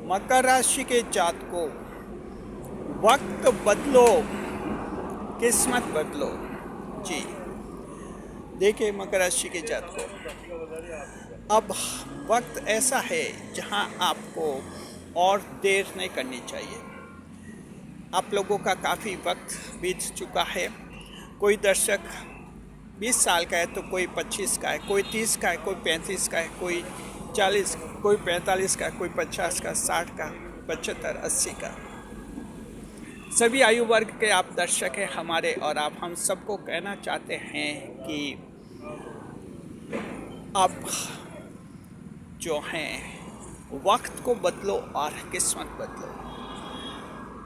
मकर राशि के जातकों, वक्त बदलो, किस्मत बदलो। जी देखिए मकर राशि के जातकों, अब वक्त ऐसा है जहां आपको और देर नहीं करनी चाहिए। आप लोगों का काफ़ी वक्त बीत चुका है। कोई दर्शक 20 साल का है तो कोई 25 का है, कोई 30 का है, कोई 35 का है, कोई 40, कोई 45 का, कोई 50 का, 60 का, 75, 80 का। सभी आयु वर्ग के आप दर्शक हैं हमारे, और आप हम सबको कहना चाहते हैं कि आप जो हैं वक्त को बदलो और किस्मत बदलो।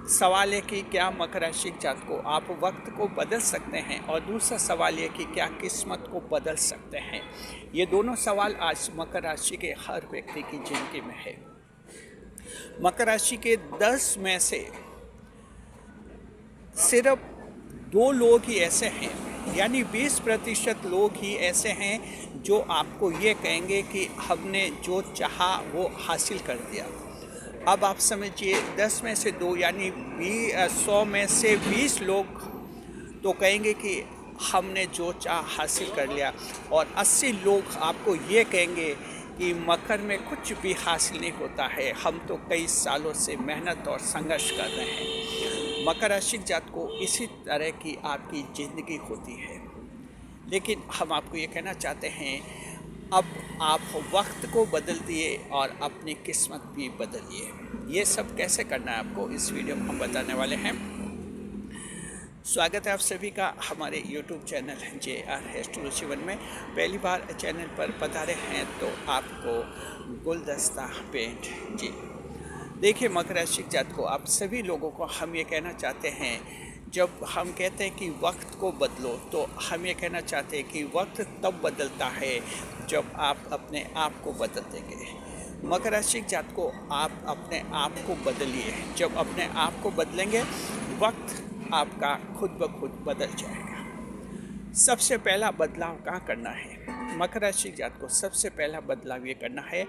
सवाल है कि क्या मकर राशि जातकों आप वक्त को बदल सकते हैं, और दूसरा सवाल ये कि क्या किस्मत को बदल सकते हैं। ये दोनों सवाल आज मकर राशि के हर व्यक्ति की जिंदगी में है। मकर राशि के 10 में से सिर्फ 2 लोग ही ऐसे हैं, यानी 20% लोग ही ऐसे हैं जो आपको ये कहेंगे कि हमने जो चाहा वो हासिल कर दिया। अब आप समझिए 10 में से 2 यानी 100 में से 20 लोग तो कहेंगे कि हमने जो चाहा हासिल कर लिया, और 80 लोग आपको ये कहेंगे कि मकर में कुछ भी हासिल नहीं होता है, हम तो कई सालों से मेहनत और संघर्ष कर रहे हैं। मकर राशि जातकों, इसी तरह की आपकी ज़िंदगी होती है, लेकिन हम आपको ये कहना चाहते हैं अब आप वक्त को बदल दिए और अपनी किस्मत भी बदलिए। ये सब कैसे करना है आपको इस वीडियो में हम बताने वाले हैं। स्वागत है आप सभी का हमारे YouTube चैनल JR एस्ट्रो में। पहली बार चैनल पर पधारे हैं तो आपको गुलदस्ता पेंट। जी देखिए मकर राशि जातकों, आप सभी लोगों को हम ये कहना चाहते हैं, जब हम कहते हैं कि वक्त को बदलो तो हम ये कहना चाहते हैं कि वक्त तब बदलता है जब आप अपने आप को बदल देंगे। मकर राशि जातकों, आप अपने आप को बदलिए। जब अपने आप को बदलेंगे वक्त आपका खुद ब खुद बदल जाएगा। सबसे पहला बदलाव कहाँ करना है मकर राशि जातकों, सबसे पहला बदलाव ये करना है,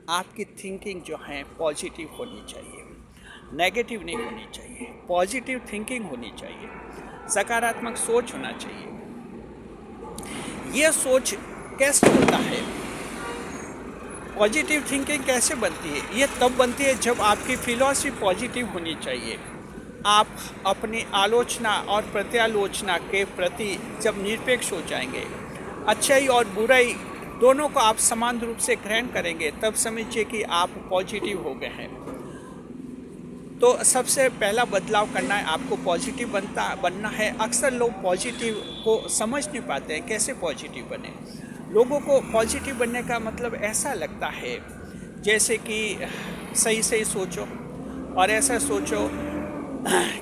आपकी थिंकिंग जो है पॉजिटिव होनी चाहिए, नेगेटिव नहीं होनी चाहिए। पॉजिटिव थिंकिंग होनी चाहिए, सकारात्मक सोच होना चाहिए। ये सोच कैसे होता है, पॉजिटिव थिंकिंग कैसे बनती है? ये तब बनती है जब आपकी फिलॉसफी पॉजिटिव होनी चाहिए। आप अपनी आलोचना और प्रत्यालोचना के प्रति जब निरपेक्ष हो जाएंगे, अच्छाई और बुराई दोनों को आप समान रूप से ग्रहण करेंगे, तब समझिए कि आप पॉजिटिव हो गए हैं। तो सबसे पहला बदलाव करना है, आपको पॉजिटिव बनना है। अक्सर लोग पॉजिटिव को समझ नहीं पाते हैं, कैसे पॉजिटिव बने। लोगों को पॉजिटिव बनने का मतलब ऐसा लगता है जैसे कि सही सही सोचो और ऐसा सोचो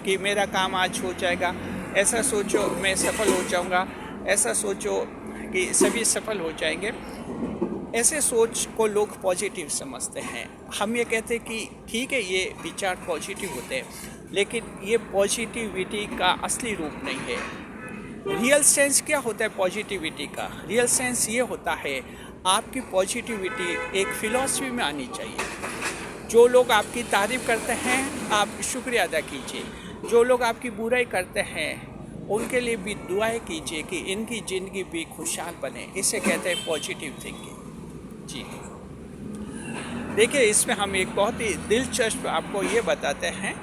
कि मेरा काम आज हो जाएगा, ऐसा सोचो मैं सफल हो जाऊंगा, ऐसा सोचो कि सभी सफल हो जाएंगे। ऐसे सोच को लोग पॉजिटिव समझते हैं। हम ये कहते हैं कि ठीक है, ये विचार पॉजिटिव होते हैं, लेकिन ये पॉजिटिविटी का असली रूप नहीं है। रियल सेंस क्या होता है पॉजिटिविटी का? रियल सेंस ये होता है, आपकी पॉजिटिविटी एक फिलॉसफी में आनी चाहिए। जो लोग आपकी तारीफ़ करते हैं आप शुक्रिया अदा कीजिए, जो लोग आपकी बुराई करते हैं उनके लिए भी दुआएं कीजिए कि इनकी ज़िंदगी भी खुशहाल बने। इसे कहते हैं पॉजिटिव थिंकिंग। जी देखिए, इसमें हम एक बहुत ही दिलचस्प आपको ये बताते हैं,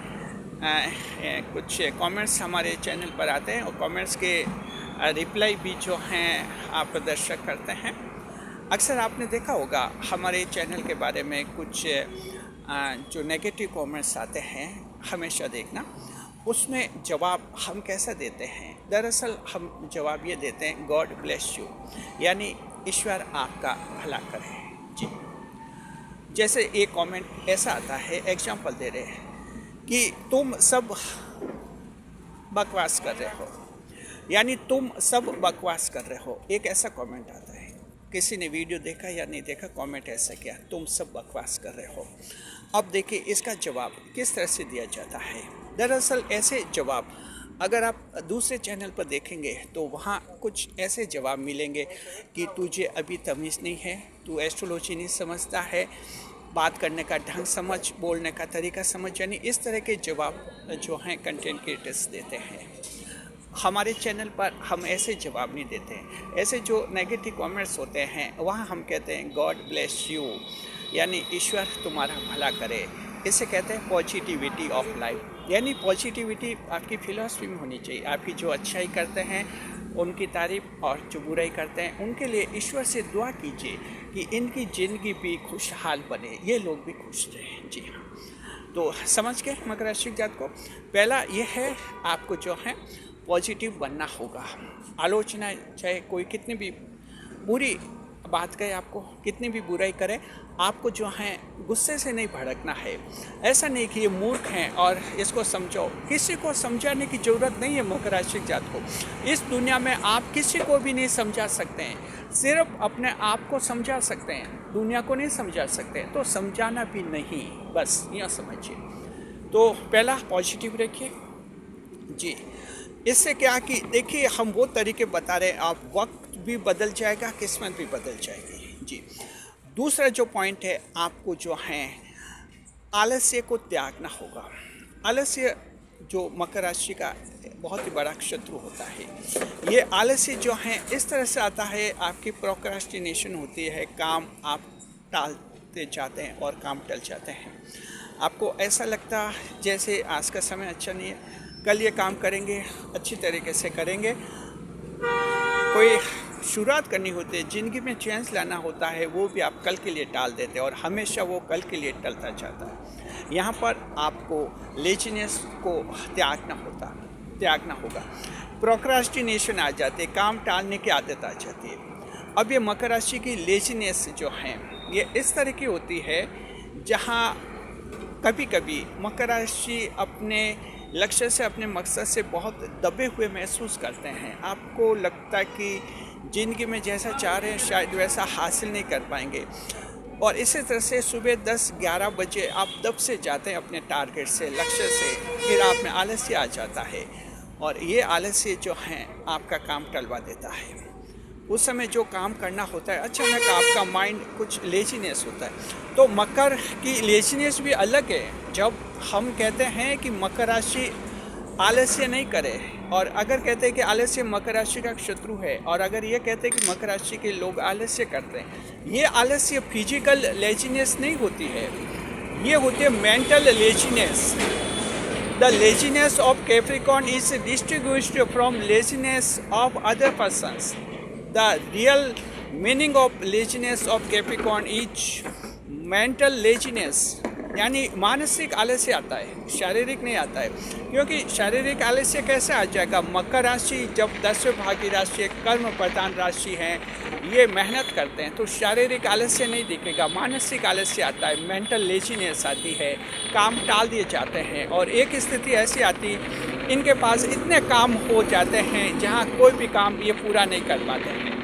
कुछ कमेंट्स हमारे चैनल पर आते हैं और कमेंट्स के रिप्लाई भी जो हैं आप दर्शक करते हैं। अक्सर आपने देखा होगा हमारे चैनल के बारे में कुछ जो नेगेटिव कमेंट्स आते हैं, हमेशा देखना उसमें जवाब हम कैसा देते हैं। दरअसल हम जवाब ये देते हैं, गॉड ब्लेस यू, यानी ईश्वर आपका भला करे। जी जैसे एक कमेंट ऐसा आता है, एग्जांपल दे रहे हैं कि तुम सब बकवास कर रहे हो, यानी तुम सब बकवास कर रहे हो। एक ऐसा कमेंट आता है, किसी ने वीडियो देखा या नहीं देखा, कमेंट ऐसा किया, तुम सब बकवास कर रहे हो। अब देखिए इसका जवाब किस तरह से दिया जाता है। दरअसल ऐसे जवाब अगर आप दूसरे चैनल पर देखेंगे तो वहाँ कुछ ऐसे जवाब मिलेंगे कि तुझे अभी तमीज़ नहीं है, तू एस्ट्रोलॉजी नहीं समझता है, बात करने का ढंग समझ, बोलने का तरीका समझ, यानी इस तरह के जवाब जो हैं कंटेंट क्रिएटर्स देते हैं। हमारे चैनल पर हम ऐसे जवाब नहीं देते हैं। ऐसे जो नेगेटिव कमेंट्स होते हैं वहाँ हम कहते हैं गॉड ब्लेस यू, यानी ईश्वर तुम्हारा भला करे। इसे कहते हैं पॉजिटिविटी ऑफ लाइफ, यानी पॉजिटिविटी आपकी फिलॉसफी में होनी चाहिए। आपकी जो अच्छाई करते हैं उनकी तारीफ, और जो बुराई करते हैं उनके लिए ईश्वर से दुआ कीजिए कि इनकी ज़िंदगी भी खुशहाल बने, ये लोग भी खुश रहें। जी हाँ, तो समझ के मकर राशि जात को पहला ये है, आपको जो है पॉजिटिव बनना होगा। आलोचना चाहे कोई कितनी भी बुरी बात कहे, आपको कितनी भी बुराई करे, आपको जो है गुस्से से नहीं भड़कना है। ऐसा नहीं कि ये मूर्ख हैं और इसको समझो, किसी को समझाने की ज़रूरत नहीं है। मकर राशि जात को इस दुनिया में आप किसी को भी नहीं समझा सकते हैं, सिर्फ अपने आप को समझा सकते हैं, दुनिया को नहीं समझा सकते। तो समझाना भी नहीं, बस यह समझिए। तो पहला पॉजिटिव रखिए जी। इससे क्या कि देखिए हम वो तरीके बता रहे हैं, आप वक्त भी बदल जाएगा, किस्मत भी बदल जाएगी जी। दूसरा जो पॉइंट है, आपको जो है आलस्य को त्यागना होगा। आलस्य जो मकर राशि का बहुत ही बड़ा शत्रु होता है। ये आलस्य जो है इस तरह से आता है, आपकी प्रोक्रास्टिनेशन होती है, काम आप टालते जाते हैं और काम टल जाते हैं। आपको ऐसा लगता जैसे आज का समय अच्छा नहीं है, कल ये काम करेंगे, अच्छी तरीके से करेंगे। कोई शुरुआत करनी होती है, ज़िंदगी में चेंज लाना होता है, वो भी आप कल के लिए टाल देते हैं और हमेशा वो कल के लिए टलता जाता है। यहाँ पर आपको लेजीनेस को त्यागना होगा। प्रोक्रास्टिनेशन आ जाती है, काम टालने की आदत आ जाती है। अब ये मकर राशि की लेजीनेस जो है ये इस तरह की होती है जहाँ कभी कभी मकर राशि अपने लक्ष्य से, अपने मकसद से बहुत दबे हुए महसूस करते हैं। आपको लगता है कि ज़िंदगी में जैसा चाह रहे हैं शायद वैसा हासिल नहीं कर पाएंगे, और इसी तरह से सुबह 10-11 बजे आप दब से जाते हैं अपने टारगेट से, लक्ष्य से, फिर आप में आलस्य आ जाता है और ये आलस्य जो है आपका काम टलवा देता है। उस समय जो काम करना होता है अचानक आपका माइंड कुछ लेजीनेस होता है। तो मकर की लेजीनेस भी अलग है। जब हम कहते हैं कि मकर राशि आलस्य नहीं करे, और अगर कहते हैं कि आलस्य मकर राशि का शत्रु है, और अगर ये कहते हैं कि मकर राशि के लोग आलस्य करते हैं, ये आलस्य फिजिकल लेजीनेस नहीं होती है, ये होती है mental laziness. The laziness of Capricorn is distinguished from laziness of other persons. The real meaning of laziness of Capricorn is mental laziness, यानी मानसिक आलस्य आता है, शारीरिक नहीं आता है। क्योंकि शारीरिक आलस्य कैसे आ जाएगा? मकर राशि जब 10वें भागी राशि, कर्म प्रधान राशि है, ये मेहनत करते हैं तो शारीरिक आलस्य नहीं दिखेगा, मानसिक आलस्य आता है, मेंटल लेजीनेस आती है, काम टाल दिए जाते हैं। और एक स्थिति ऐसी आती, इनके पास इतने काम हो जाते हैं जहाँ कोई भी काम ये पूरा नहीं कर पाते हैं,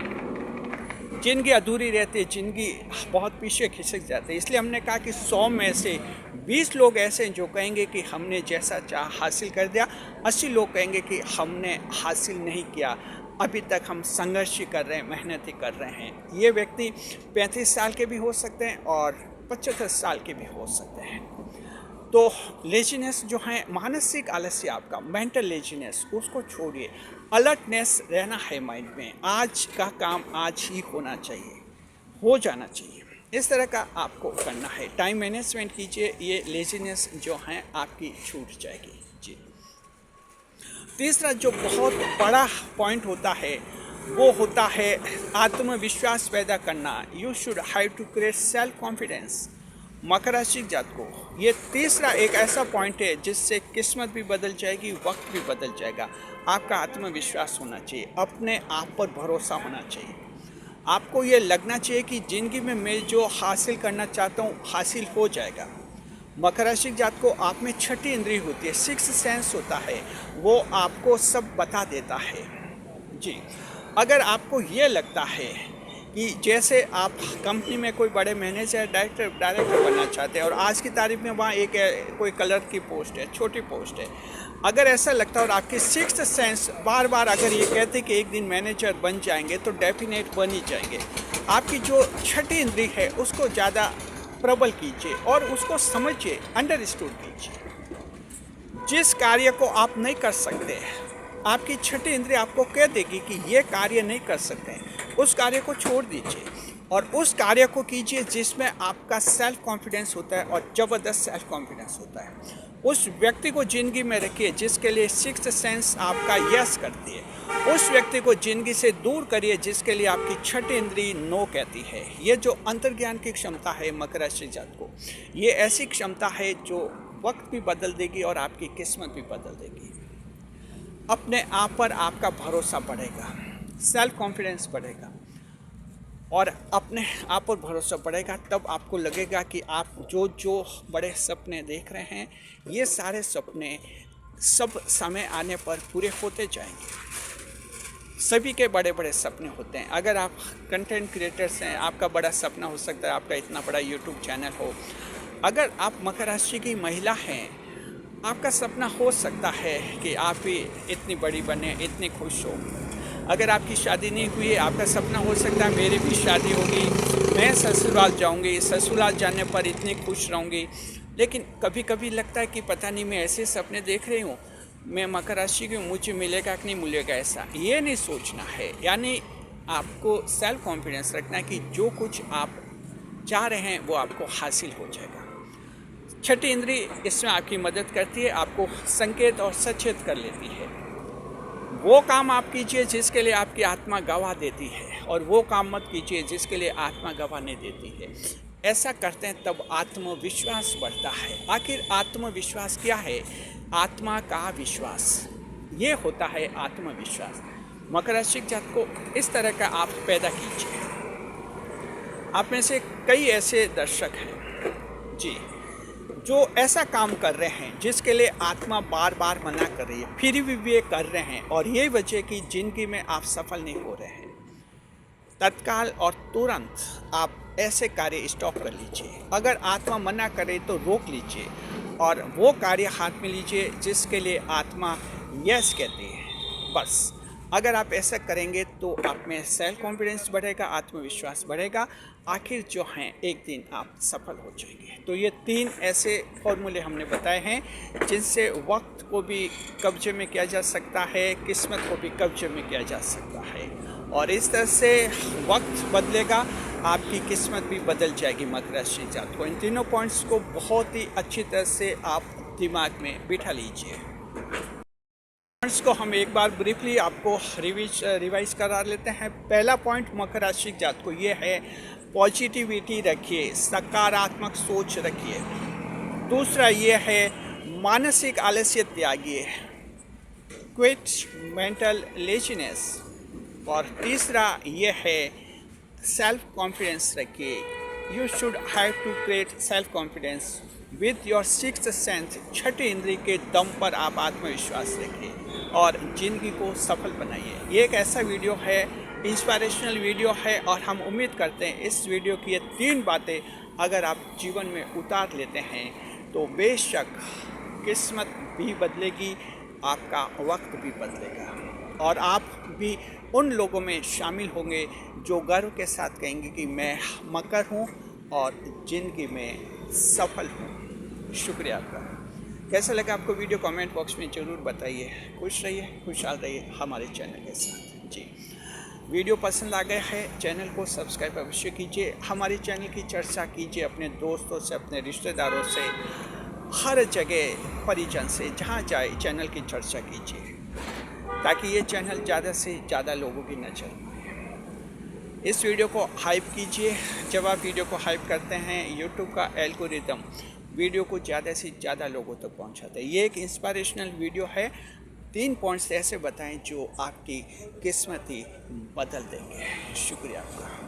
जिंदगी अधूरी रहती है, जिंदगी बहुत पीछे खिसक जाती है। इसलिए हमने कहा कि 100 में से 20 लोग ऐसे हैं जो कहेंगे कि हमने जैसा चाह हासिल कर दिया, 80 लोग कहेंगे कि हमने हासिल नहीं किया, अभी तक हम संघर्ष ही कर रहे हैं, मेहनत ही कर रहे हैं। ये व्यक्ति 35 साल के भी हो सकते हैं और 75 साल के भी हो सकते हैं। तो लेजीनेस जो है, मानसिक आलस्य आपका, मेंटल लेजीनेस, उसको छोड़िए। अलर्टनेस रहना है माइंड में, आज का काम आज ही होना चाहिए, हो जाना चाहिए, इस तरह का आपको करना है। टाइम मैनेजमेंट कीजिए, ये लेजीनेस जो है आपकी छूट जाएगी जी। तीसरा जो बहुत बड़ा पॉइंट होता है वो होता है आत्मविश्वास पैदा करना। You should have to create self confidence. मकर राशि जात को ये तीसरा एक ऐसा पॉइंट है जिससे किस्मत भी बदल जाएगी, वक्त भी बदल जाएगा। आपका आत्मविश्वास होना चाहिए, अपने आप पर भरोसा होना चाहिए। आपको ये लगना चाहिए कि ज़िंदगी में मैं जो हासिल करना चाहता हूँ हासिल हो जाएगा। मकर राशि जात को आप में छठी इंद्रिय होती है, सिक्स्थ सेंस होता है, वो आपको सब बता देता है जी। अगर आपको ये लगता है कि जैसे आप कंपनी में कोई बड़े मैनेजर डायरेक्टर बनना चाहते हैं और आज की तारीख में वहाँ एक कोई कलर की पोस्ट है, छोटी पोस्ट है, अगर ऐसा लगता है और आपके सिक्स्थ सेंस बार बार अगर ये कहते कि एक दिन मैनेजर बन जाएंगे तो डेफिनेट बन ही जाएंगे। आपकी जो छठी इंद्री है उसको ज़्यादा प्रबल कीजिए और उसको समझिए, अंडरस्टूड कीजिए। जिस कार्य को आप नहीं कर सकते, आपकी छठी इंद्रिय आपको कह देगी कि ये कार्य नहीं कर सकते, उस कार्य को छोड़ दीजिए और उस कार्य को कीजिए जिसमें आपका सेल्फ कॉन्फिडेंस होता है और ज़बरदस्त सेल्फ कॉन्फिडेंस होता है। उस व्यक्ति को ज़िंदगी में रखिए जिसके लिए सिक्स्थ सेंस आपका यस करती है। उस व्यक्ति को ज़िंदगी से दूर करिए जिसके लिए आपकी छठी इंद्रिय नो कहती है। ये जो अंतर्ज्ञान की क्षमता है मकर राशि जात को, ये ऐसी क्षमता है जो वक्त भी बदल देगी और आपकी किस्मत भी बदल देगी। अपने आप पर आपका भरोसा बढ़ेगा, सेल्फ कॉन्फिडेंस बढ़ेगा और अपने आप पर भरोसा बढ़ेगा। तब आपको लगेगा कि आप जो बड़े सपने देख रहे हैं, ये सारे सपने सब समय आने पर पूरे होते जाएंगे। सभी के बड़े बड़े सपने होते हैं। अगर आप कंटेंट क्रिएटर्स हैं, आपका बड़ा सपना हो सकता है आपका इतना बड़ा यूट्यूब चैनल हो। अगर आप मकर राशि की महिला हैं, आपका सपना हो सकता है कि आप भी इतनी बड़ी बने, इतनी खुश हो। अगर आपकी शादी नहीं हुई है, आपका सपना हो सकता है मेरी भी शादी होगी, मैं ससुराल जाऊंगी, ससुराल जाने पर इतनी खुश रहूंगी। लेकिन कभी कभी लगता है कि पता नहीं मैं ऐसे सपने देख रही हूँ, मैं मकर राशि की हूँ, मुझे मिलेगा कि नहीं मिलेगा, ऐसा ये नहीं सोचना है। यानी आपको सेल्फ कॉन्फिडेंस रखना है कि जो कुछ आप चाह रहे हैं वो आपको हासिल हो जाएगा। छठी इंद्रिय इसमें आपकी मदद करती है, आपको संकेत और सचेत कर लेती है। वो काम आप कीजिए जिसके लिए आपकी आत्मा गवाह देती है और वो काम मत कीजिए जिसके लिए आत्मा गवाह नहीं देती है। ऐसा करते हैं तब आत्मविश्वास बढ़ता है। आखिर आत्मविश्वास क्या है? आत्मा का विश्वास, ये होता है आत्मविश्वास। मकर राशि जात को इस तरह का आप पैदा कीजिए। आप में से कई ऐसे दर्शक हैं जी जो ऐसा काम कर रहे हैं जिसके लिए आत्मा बार बार मना कर रही है, फिर भी वे कर रहे हैं और यही वजह कि जिंदगी में आप सफल नहीं हो रहे हैं। तत्काल और तुरंत आप ऐसे कार्य स्टॉप कर लीजिए। अगर आत्मा मना करे तो रोक लीजिए और वो कार्य हाथ में लीजिए जिसके लिए आत्मा यस कहती है। बस अगर आप ऐसा करेंगे तो आप में सेल्फ कॉन्फिडेंस बढ़ेगा, आत्मविश्वास बढ़ेगा। आखिर जो हैं एक दिन आप सफल हो जाएंगे। तो ये 3 ऐसे फॉर्मूले हमने बताए हैं जिनसे वक्त को भी कब्जे में किया जा सकता है, किस्मत को भी कब्जे में किया जा सकता है और इस तरह से वक्त बदलेगा, आपकी किस्मत भी बदल जाएगी मकर राशि जात को। इन तीनों पॉइंट्स को बहुत ही अच्छी तरह से आप दिमाग में बिठा लीजिए। पॉइंट्स को हम एक बार ब्रीफली आपको रिवाइज करा लेते हैं। पहला पॉइंट मकर राशि जात को ये है, पॉजिटिविटी रखिए, सकारात्मक सोच रखिए। दूसरा ये है, मानसिक आलस्य त्यागिए, क्विट मेंटल लेजीनेस। और तीसरा ये है, सेल्फ कॉन्फिडेंस रखिए। You should have to create self confidence with your sixth sense. छठी इंद्रिय के दम पर आप आत्मविश्वास रखिए और ज़िंदगी को सफल बनाइए। ये एक ऐसा वीडियो है, इंस्पिरेशनल वीडियो है और हम उम्मीद करते हैं इस वीडियो की ये 3 बातें अगर आप जीवन में उतार लेते हैं तो बेशक किस्मत भी बदलेगी, आपका वक्त भी बदलेगा और आप भी उन लोगों में शामिल होंगे जो गर्व के साथ कहेंगे कि मैं मकर हूँ और ज़िंदगी में सफल हूँ। शुक्रिया आपका। कैसा लगा आपको वीडियो? कमेंट बॉक्स में ज़रूर बताइए। खुश रहिए, खुशहाल रहिए हमारे चैनल के साथ जी। वीडियो पसंद आ गया है, चैनल को सब्सक्राइब अवश्य कीजिए। हमारे चैनल की चर्चा कीजिए अपने दोस्तों से, अपने रिश्तेदारों से, हर जगह परिजन से, जहाँ जाए चैनल की चर्चा कीजिए ताकि ये चैनल ज़्यादा से ज़्यादा लोगों की नज़र में। इस वीडियो को हाइप कीजिए। जब आप वीडियो को हाइप करते हैं, यूट्यूब का एल्गोरिदम वीडियो को ज़्यादा से ज़्यादा लोगों तक पहुंचाता है। ये एक इंस्पिरेशनल वीडियो है। 3 पॉइंट्स ऐसे बताएं जो आपकी किस्मत ही बदल देंगे। शुक्रिया आपका।